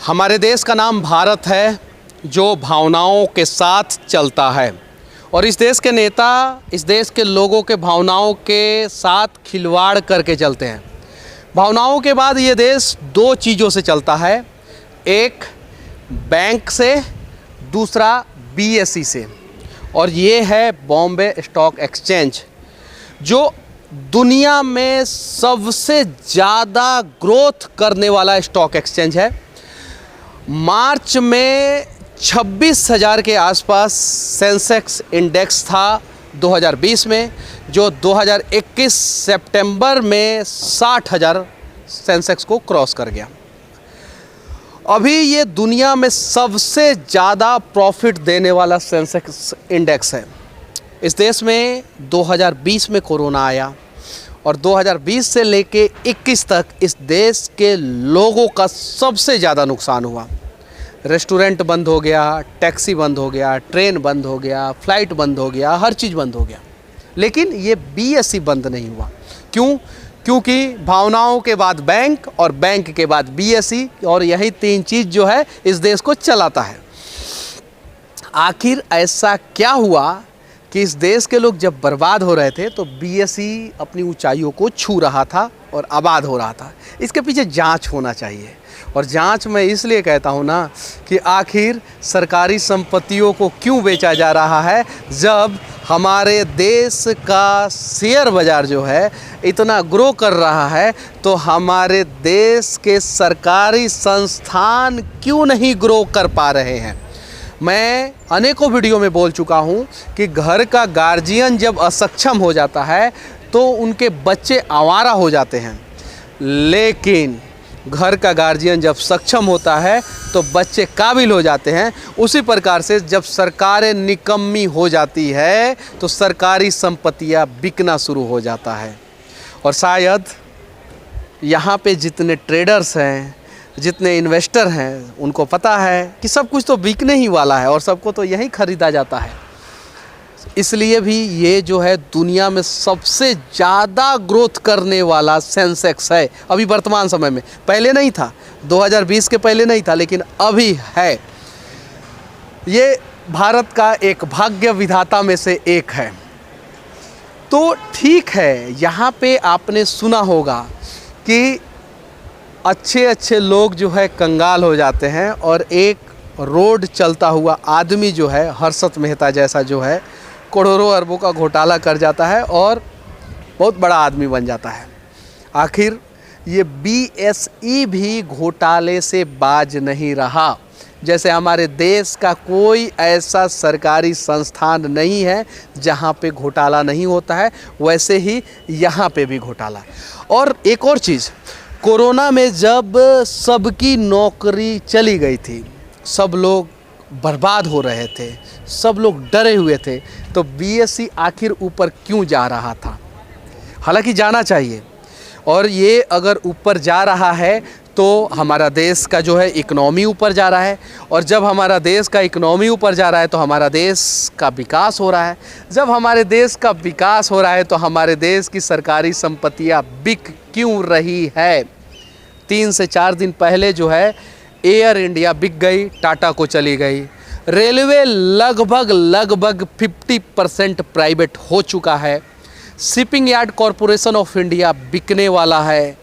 हमारे देश का नाम भारत है, जो भावनाओं के साथ चलता है और इस देश के नेता इस देश के लोगों के भावनाओं के साथ खिलवाड़ करके चलते हैं। भावनाओं के बाद ये देश दो चीज़ों से चलता है, एक बैंक से, दूसरा बीएसई से, और ये है बॉम्बे स्टॉक एक्सचेंज, जो दुनिया में सबसे ज़्यादा ग्रोथ करने वाला स्टॉक एक्सचेंज है। मार्च में 26,000 के आसपास सेंसेक्स इंडेक्स था 2020 में, जो 2021 सितंबर में 60,000 सेंसेक्स को क्रॉस कर गया। अभी ये दुनिया में सबसे ज़्यादा प्रॉफिट देने वाला सेंसेक्स इंडेक्स है। इस देश में 2020 में कोरोना आया और 2020 से लेके 21 तक इस देश के लोगों का सबसे ज़्यादा नुकसान हुआ। रेस्टोरेंट बंद हो गया, टैक्सी बंद हो गया, ट्रेन बंद हो गया, फ्लाइट बंद हो गया, हर चीज़ बंद हो गया। लेकिन ये बीएसई बंद नहीं हुआ। क्यों? क्योंकि भावनाओं के बाद बैंक और बैंक के बाद बीएसई, और यही तीन चीज़ जो है इस देश को चलाता है। आखिर ऐसा क्या हुआ कि इस देश के लोग जब बर्बाद हो रहे थे तो बीएसई अपनी ऊंचाइयों को छू रहा था और आबाद हो रहा था? इसके पीछे जांच होना चाहिए। और जांच मैं इसलिए कहता हूं ना कि आखिर सरकारी संपत्तियों को क्यों बेचा जा रहा है, जब हमारे देश का शेयर बाज़ार जो है इतना ग्रो कर रहा है, तो हमारे देश के सरकारी संस्थान क्यों नहीं ग्रो कर पा रहे हैं। मैं अनेकों वीडियो में बोल चुका हूं कि घर का गार्जियन जब असक्षम हो जाता है तो उनके बच्चे आवारा हो जाते हैं, लेकिन घर का गार्जियन जब सक्षम होता है तो बच्चे काबिल हो जाते हैं। उसी प्रकार से जब सरकारें निकम्मी हो जाती है तो सरकारी संपत्तियां बिकना शुरू हो जाता है। और शायद यहाँ पे जितने ट्रेडर्स हैं, जितने इन्वेस्टर हैं, उनको पता है कि सब कुछ तो बिकने ही वाला है और सबको तो यही ख़रीदा जाता है। इसलिए भी ये जो है दुनिया में सबसे ज़्यादा ग्रोथ करने वाला सेंसेक्स है अभी वर्तमान समय में। पहले नहीं था, 2020 के पहले नहीं था, लेकिन अभी है। ये भारत का एक भाग्य विधाता में से एक है। तो ठीक है, यहाँ पे आपने सुना होगा कि अच्छे अच्छे लोग जो है कंगाल हो जाते हैं और एक रोड चलता हुआ आदमी जो है, हर्षद मेहता जैसा जो है, करोड़ों अरबों का घोटाला कर जाता है और बहुत बड़ा आदमी बन जाता है। आखिर ये बीएसई भी घोटाले से बाज नहीं रहा। जैसे हमारे देश का कोई ऐसा सरकारी संस्थान नहीं है जहाँ पे घोटाला नहीं होता है, वैसे ही यहाँ पे भी घोटाला। और एक और चीज़, कोरोना में जब सबकी नौकरी चली गई थी, सब लोग बर्बाद हो रहे थे, सब लोग डरे हुए थे, तो बीएसई आखिर ऊपर क्यों जा रहा था? हालांकि जाना चाहिए, और ये अगर ऊपर जा रहा है तो हमारा देश का जो है इकनॉमी ऊपर जा रहा है, और जब हमारा देश का इकनॉमी ऊपर जा रहा है तो हमारा देश का विकास हो रहा है। जब हमारे देश का विकास हो रहा है तो हमारे देश की सरकारी संपत्तियां बिक क्यों रही है? 3 से 4 दिन पहले जो है एयर इंडिया बिक गई, टाटा को चली गई। रेलवे लगभग 50% प्राइवेट हो चुका है। Shipping yard corporation of India बिकने वाला है।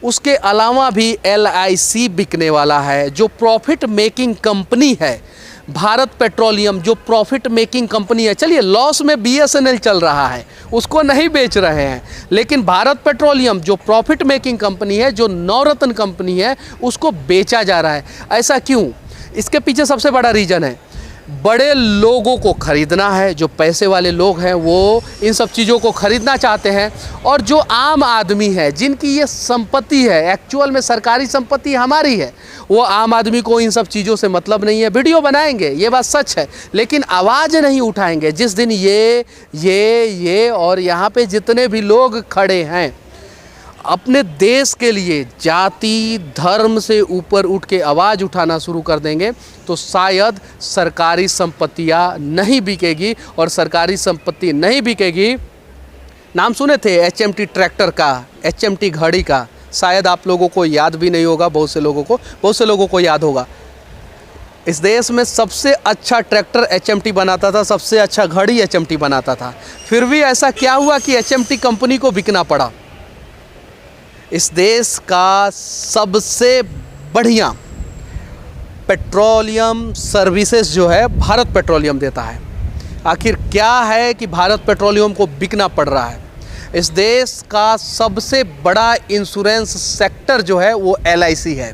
उसके अलावा भी LIC बिकने वाला है, जो प्रॉफिट मेकिंग कंपनी है। भारत पेट्रोलियम जो प्रॉफिट मेकिंग कंपनी है, चलिए लॉस में BSNL चल रहा है, उसको नहीं बेच रहे हैं, लेकिन भारत पेट्रोलियम जो प्रॉफिट मेकिंग कंपनी है, जो नवरत्न कंपनी है, उसको बेचा जा रहा है। ऐसा क्यों? इसके पीछे सबसे बड़ा रीज़न है, बड़े लोगों को खरीदना है। जो पैसे वाले लोग हैं वो इन सब चीज़ों को खरीदना चाहते हैं, और जो आम आदमी है, जिनकी ये संपत्ति है, एक्चुअल में सरकारी संपत्ति हमारी है, वो आम आदमी को इन सब चीज़ों से मतलब नहीं है। वीडियो बनाएंगे, ये बात सच है, लेकिन आवाज़ नहीं उठाएंगे। जिस दिन ये और यहाँ पे जितने भी लोग खड़े हैं अपने देश के लिए जाति धर्म से ऊपर उठ के आवाज़ उठाना शुरू कर देंगे, तो शायद सरकारी संपत्तियां नहीं बिकेगी। और सरकारी संपत्ति नहीं बिकेगी, नाम सुने थे HMT ट्रैक्टर का, HMT घड़ी का, शायद आप लोगों को याद भी नहीं होगा, बहुत से लोगों को याद होगा। इस देश में सबसे अच्छा ट्रैक्टर HMT बनाता था, सबसे अच्छा घड़ी HMT बनाता था। फिर भी ऐसा क्या हुआ कि HMT कंपनी को बिकना पड़ा। इस देश का सबसे बढ़िया पेट्रोलियम सर्विसेज जो है भारत पेट्रोलियम देता है। आखिर क्या है कि भारत पेट्रोलियम को बिकना पड़ रहा है। इस देश का सबसे बड़ा इंश्योरेंस सेक्टर जो है वो LIC है।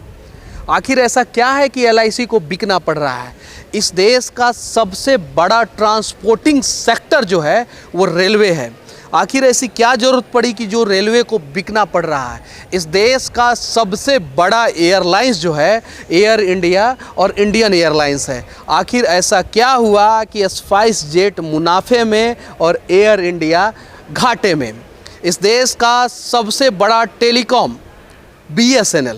आखिर ऐसा क्या है कि LIC को बिकना पड़ रहा है। इस देश का सबसे बड़ा ट्रांसपोर्टिंग सेक्टर जो है वो रेलवे है। आखिर ऐसी क्या ज़रूरत पड़ी कि जो रेलवे को बिकना पड़ रहा है। इस देश का सबसे बड़ा एयरलाइंस जो है एयर इंडिया और इंडियन एयरलाइंस है। आखिर ऐसा क्या हुआ कि स्पाइस जेट मुनाफे में और एयर इंडिया घाटे में। इस देश का सबसे बड़ा टेलीकॉम BSNL।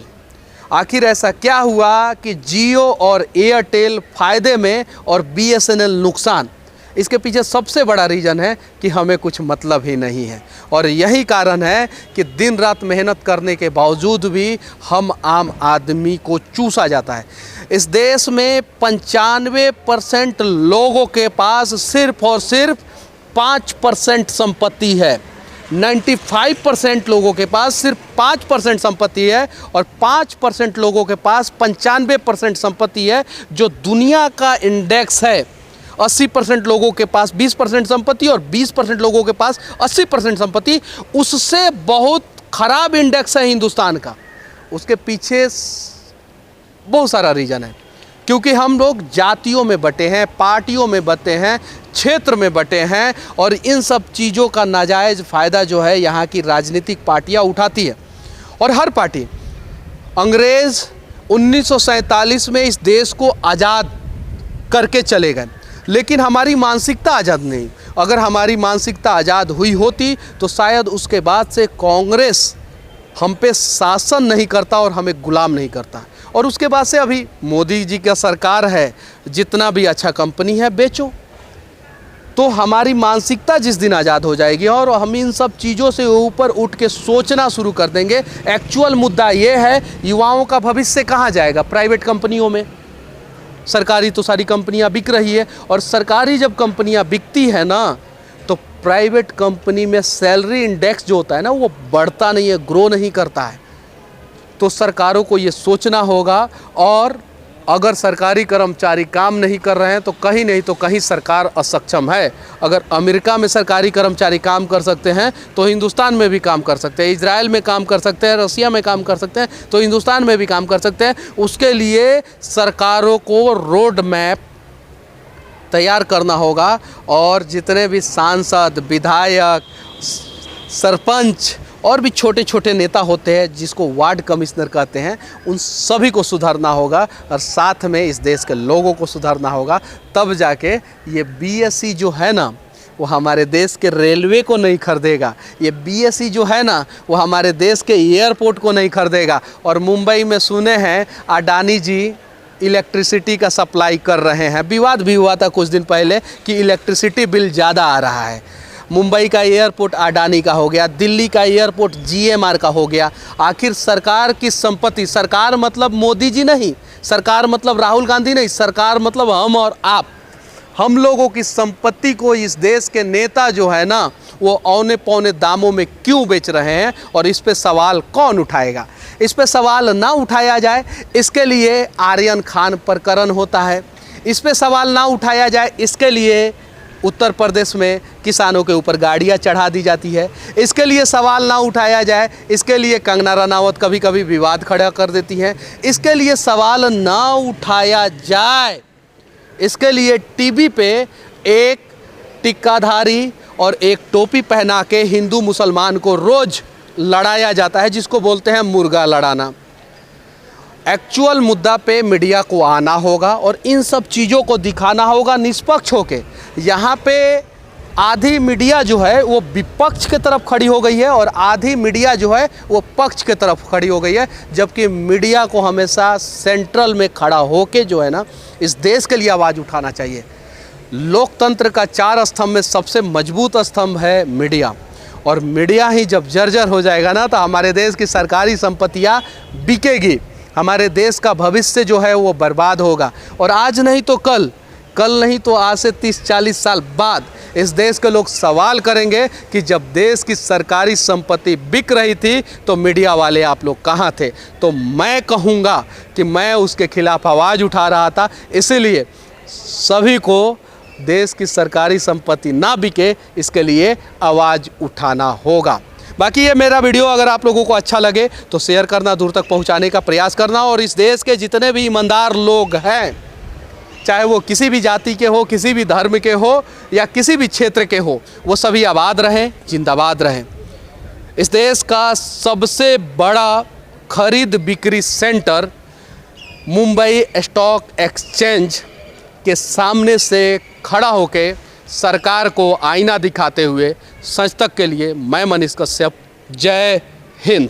आखिर ऐसा क्या हुआ कि जियो और एयरटेल फ़ायदे में और BSNL नुकसान। इसके पीछे सबसे बड़ा रीज़न है कि हमें कुछ मतलब ही नहीं है। और यही कारण है कि दिन रात मेहनत करने के बावजूद भी हम आम आदमी को चूसा जाता है। इस देश में 95% लोगों के पास सिर्फ और सिर्फ 5% संपत्ति है। 95% लोगों के पास सिर्फ 5% संपत्ति है और 5% लोगों के पास 95% संपत्ति है। जो दुनिया का इंडेक्स है 80% लोगों के पास 20% संपत्ति और 20% लोगों के पास 80% संपत्ति, उससे बहुत खराब इंडेक्स है हिंदुस्तान का। उसके पीछे बहुत सारा रीज़न है, क्योंकि हम लोग जातियों में बटे हैं, पार्टियों में बटे हैं, क्षेत्र में बटे हैं और इन सब चीज़ों का नाजायज़ फ़ायदा जो है यहाँ की राजनीतिक पार्टियाँ उठाती है। और हर पार्टी, अंग्रेज़ 1947 में इस देश को आज़ाद करके चले गए, लेकिन हमारी मानसिकता आज़ाद नहीं। अगर हमारी मानसिकता आज़ाद हुई होती तो शायद उसके बाद से कांग्रेस हम पे शासन नहीं करता और हमें गुलाम नहीं करता। और उसके बाद से अभी मोदी जी का सरकार है, जितना भी अच्छा कंपनी है बेचो। तो हमारी मानसिकता जिस दिन आज़ाद हो जाएगी और हम इन सब चीज़ों से ऊपर उठ के सोचना शुरू कर देंगे। एक्चुअल मुद्दा ये है, युवाओं का भविष्य कहाँ जाएगा? प्राइवेट कंपनियों में। सरकारी तो सारी कंपनियां बिक रही है और सरकारी जब कंपनियां बिकती है ना तो प्राइवेट कंपनी में सैलरी इंडेक्स जो होता है ना वो बढ़ता नहीं है, ग्रो नहीं करता है। तो सरकारों को ये सोचना होगा। और अगर सरकारी कर्मचारी काम नहीं कर रहे हैं तो कहीं नहीं तो कहीं सरकार असक्षम है। अगर अमेरिका में सरकारी कर्मचारी काम कर सकते हैं तो हिंदुस्तान में भी काम कर सकते हैं, इजराइल में काम कर सकते हैं, रसिया में काम कर सकते हैं तो हिंदुस्तान में भी काम कर सकते हैं। उसके लिए सरकारों को रोड मैप तैयार करना होगा और जितने भी सांसद, विधायक, सरपंच और भी छोटे छोटे नेता होते हैं जिसको वार्ड कमिश्नर कहते हैं, उन सभी को सुधारना होगा और साथ में इस देश के लोगों को सुधारना होगा। तब जाके ये BSE जो है ना वो हमारे देश के रेलवे को नहीं खरीदेगा। ये BSE जो है ना वो हमारे देश के एयरपोर्ट को नहीं खरीदेगा। और मुंबई में सुने हैं अडानी जी इलेक्ट्रिसिटी का सप्लाई कर रहे हैं। विवाद भी हुआ था कुछ दिन पहले कि इलेक्ट्रिसिटी बिल ज़्यादा आ रहा है। मुंबई का एयरपोर्ट अडानी का हो गया, दिल्ली का एयरपोर्ट GMR का हो गया। आखिर सरकार की संपत्ति, सरकार मतलब मोदी जी नहीं, सरकार मतलब राहुल गांधी नहीं, सरकार मतलब हम और आप, हम लोगों की संपत्ति को इस देश के नेता जो है ना वो औने पौने दामों में क्यों बेच रहे हैं और इस पे सवाल कौन उठाएगा? इस पे सवाल ना उठाया जाए इसके लिए आर्यन खान प्रकरण होता है। इस पे सवाल ना उठाया जाए इसके लिए उत्तर प्रदेश में किसानों के ऊपर गाड़ियाँ चढ़ा दी जाती है। इसके लिए सवाल ना उठाया जाए इसके लिए कंगना रनावत कभी कभी विवाद खड़ा कर देती हैं। इसके लिए सवाल ना उठाया जाए इसके लिए टीवी पे एक टिक्काधारी और एक टोपी पहना के हिंदू मुसलमान को रोज़ लड़ाया जाता है, जिसको बोलते हैं मुर्गा लड़ाना। एक्चुअल मुद्दा पे मीडिया को आना होगा और इन सब चीज़ों को दिखाना होगा निष्पक्ष होके। यहाँ पे आधी मीडिया जो है वो विपक्ष के तरफ खड़ी हो गई है और आधी मीडिया जो है वो पक्ष के तरफ खड़ी हो गई है, जबकि मीडिया को हमेशा सेंट्रल में खड़ा होके जो है ना इस देश के लिए आवाज़ उठाना चाहिए। लोकतंत्र का 4 स्तंभ में सबसे मजबूत स्तंभ है मीडिया और मीडिया ही जब जर्जर हो जाएगा ना, तो हमारे देश की सरकारी संपत्तियाँ बिकेगी, हमारे देश का भविष्य जो है वो बर्बाद होगा। और आज नहीं तो कल नहीं तो आज से 30-40 साल बाद इस देश के लोग सवाल करेंगे कि जब देश की सरकारी संपत्ति बिक रही थी तो मीडिया वाले आप लोग कहाँ थे। तो मैं कहूँगा कि मैं उसके खिलाफ आवाज़ उठा रहा था, इसीलिए सभी को देश की सरकारी संपत्ति ना बिके, इसके लिए आवाज़ उठाना होगा। बाकी ये मेरा वीडियो अगर आप लोगों को अच्छा लगे तो शेयर करना, दूर तक पहुंचाने का प्रयास करना। और इस देश के जितने भी ईमानदार लोग हैं, चाहे वो किसी भी जाति के हो, किसी भी धर्म के हो या किसी भी क्षेत्र के हो, वो सभी आबाद रहें, जिंदाबाद रहें। इस देश का सबसे बड़ा खरीद बिक्री सेंटर मुंबई स्टॉक एक्सचेंज के सामने से खड़ा होकर सरकार को आईना दिखाते हुए सच तक के लिए मैं मनीष कश्यप, जय हिंद।